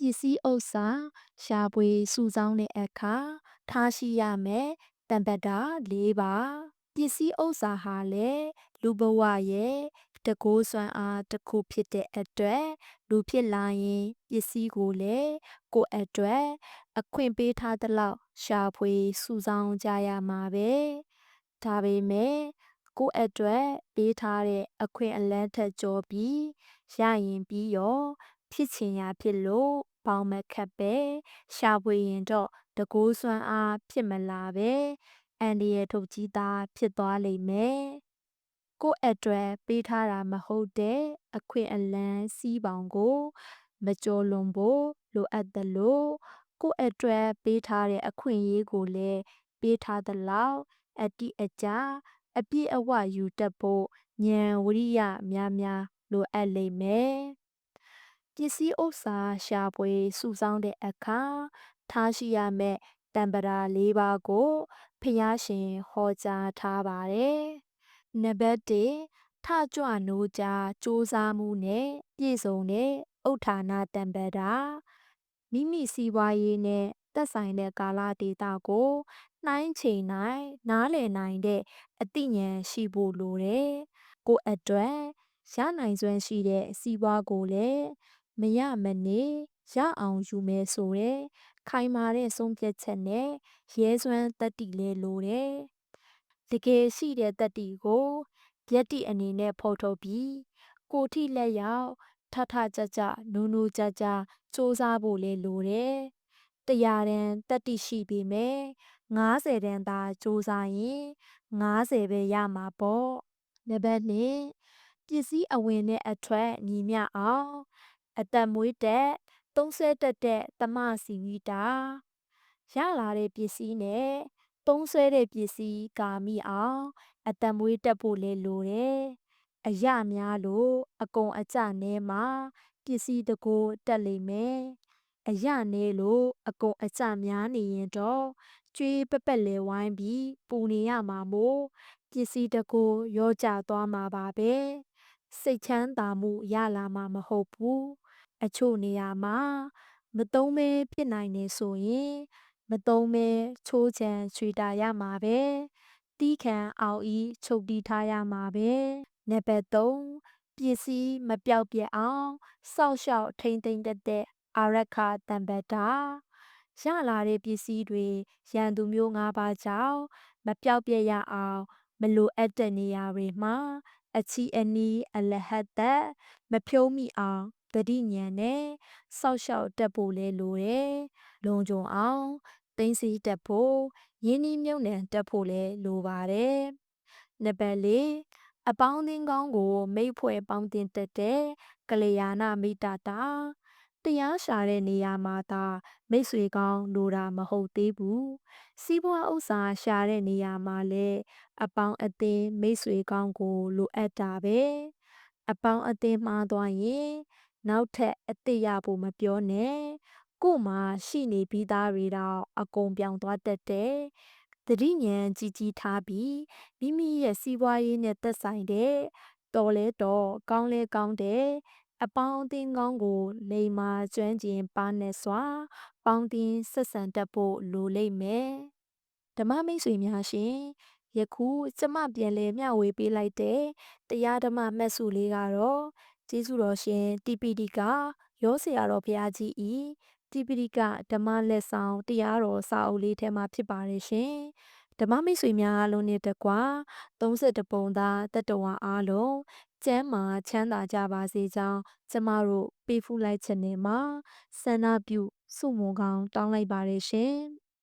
ပစ္စည်းဥစ္စာရှာဖွေစုဆောင်းတဲ့အခါထားရှိရမယ်တံပတ်တာ၄ပါးပစ္စည်းဥစ္စာဟာလည်းလူဘဝရဲ့တကိုးစွမ်းအားတစ်ခုဖြစ်တဲ့အတွက်လူဖြစ်လာရင်ပစ္စည်းကိုလည်းကိုယ့်အတွက်အခွင့်ပေးထားသလောက်ရှာဖွေစုဆောင်းကြရမှာပဲဒါပေမဲ့ကိုယ့်အတွက်ပေးထားတဲ့အခွင့်အလမ်းထက်ကျော်ပြီးရရင်ပြီးရောဖြစ်ချင်ရာဖြစ်လို့ပေါင်မခတ်ပဲရှာဖွေရင်တော့တကိုးစွမ်းအားဖြစ်မလာပဲအန္တရာယ်ထုတ်ကြီးသားဖြစ်သွားလိမ့်မယ်ကိုယ့်အတွက်ပေးထားတာမဟုတ်တဲ့အခွင့်အလမ်းစီးပေါင်ကိုမကျော်လွန်ဖို့လိုအပ်သလိုကိုယ့်အတွက်ပေးထားတဲ့အခွင့်အရေးကိုလည်းပေးထားသလောက်အတိအကျအပြည့်အဝယူတတ်ဖို့ဉာဏ်ဝရိယများများလိုအပ်လိမ့်မယ်ပစ္စည်းဥစ္စာရှာဖွေစုဆောင်းတဲ့အခါထားရှိရမယ့်တံပဒါ၄ပါးကိုဖျားရှင်ဟောကြားထားပါတယ်။နံပါတ်1ထကြွနိုးကြားစူးစမ်းမှုနဲ့ပြည့်စုံတဲ့ဥထာဏတံပဒါမိမိစီးပွားရေးနဲ့သက်ဆိုင်တဲ့ကာလဒေသကိုနှိုင်းချိန်နိုင်နားလည်နိုင်တဲ့အသိဉာဏ်ရှိဖို့လိုတယ်။ကိုယ့်အတွက်ရနိုင်စွမ်းရှိတဲ့စီးပွားကိုလည်းမရမနေရအောင်ယူမယ်ဆိုတဲ့ခိုင်မာတဲ့ဆုံးဖြတ်ချက်နဲ့ရဲစွမ်းတတ္တိလည်းလိုတယ်။တကယ်ရှိတဲ့တတ္တိကိုယတ္တိအနေနဲ့ဖော်ထုတ်ပြီးကိုယ်ထိလက်ရောက်ထထကြကြနိုးနိုးကြကြစူးစမ်းဖို့လည်းလိုတယ်။100တန်းတတ္တိရှိပေမဲ့90တန်းသာစူးစမ်းရင်90ပဲရမှာပေါ့။နံပါတ်2ပစ္စည်းအဝင်နဲ့အထွက်ညီမျှအောင်အသက်မွေးတက်သုံးစွဲတတ်တဲ့သမစီဝိတာရလာတဲ့ပစ္စည်းနဲ့သုံးစွဲတဲ့ပစ္စည်းကာမိအောင်အသက်မွေးတက်ဖို့လည်းလိုတယ်။အရများလို့အကုန်အကျနဲမှာပစ္စည်းတကိုးတက်လိမ့်မယ်။အရနဲလို့အကုန်အကျများနေရင်တော့ကျွေးပပက်လဲဝိုင်းပြီးပူနေရမှာမို့ပစ္စည်းတကိုးရောကျသွားမှာပါပဲ။စိတ်ချမ်းသာမှုရလာမှာမဟုတ်ဘူး။အချို့နေရာမှာမသုံးမဲဖြစ်နိုင်နေဆိုရင်မသုံးမဲချိုးချံချွေတာရမှာပဲတီးခံအောင်ဤချုပ်တီးထားရမှာပဲနံပါတ်3ပစ္စည်းမပြောက်ပြက်အောင်စောက်ရှောက်ထိမ့်သိမ့်တတ်တဲ့အာရခတံပတ္တာရလာတဲ့ပစ္စည်းတွေရန်သူမျိုး၅ပါးကြောင့်မပြောက်ပြက်ရအောင်မလိုအပ်တဲ့နေရာတွေမှာအချီအနီးအလဟတ်သက်မဖြုံးမိအောင်တတိညာနဲ့စောက်ရှောက်တက်ဖို့လဲလိုတယ်။လုံခြုံအောင်သိမ့်စီတက်ဖို့ရင်းနှီးမြုပ်နှံတက်ဖို့လဲလိုပါတယ်။နံပါတ်4အပေါင်းအသင်းကောင်းကိုမိတ်ဖွဲ့ပေါင်းတင်တက်တဲ့ကလျာဏမိတ္တတာတရားရှာတဲ့နေရာမှာသာမိတ်ဆွေကောင်းလိုတာမဟုတ်သေးဘူး။စီးပွားဥစ္စာရှာတဲ့နေရာမှာလဲအပေါင်းအသင်းမိတ်ဆွေကောင်းကိုလိုအပ်တာပဲ။အပေါင်းအသင်းမှားသွားရင်နောက်ထပ်အသစ်ရဖို့မပြောနဲ့ကို့မှာရှိနေပြီးသားတွေတော့အကုန်ပြောင်းသွားတတ်တယ်တတိဉာဏ်ကြီးကြီးထားပြီးမိမိရဲ့စီးပွားရေးနဲ့သက်ဆိုင်တဲ့တော်လဲတော်ကောင်းလဲကောင်းတဲ့အပေါင်းအသင်းကောင်းကိုလိမ္မာကျွမ်းကျင်ပါနဲ့စွာပေါင်းတင်ဆက်ဆံတတ်ဖို့လိုလိမ့်မယ်ဓမ္မမိတ်ဆွေများရှင်ယခုကျမပြန်လဲမျှဝေပေးလိုက်တဲ့တရားဓမ္မမှတ်စုလေးကတော့ကျေးဇူးတော်ရှင်တိပိဋကရောဆရာတော်ဘုရားကြီးဤတိပိဋကဓမ္မလက်ဆောင်တရားတော်စာအုပ်လေးထဲမှာဖြစ်ပါတယ်ရှင်ဓမ္မမိတ်ဆွေများအားလုံးနဲ့တကွ32ပုံသားတတဝါအားလုံးကျမ်းမာချမ်းသာကြပါစေကြောင်းကျမတို့ပေးဖူးလိုက်ခြင်းနဲ့မှာဆန္ဒပြုဆုမွန်ကောင်းတောင်းလိုက်ပါတယ်ရှင်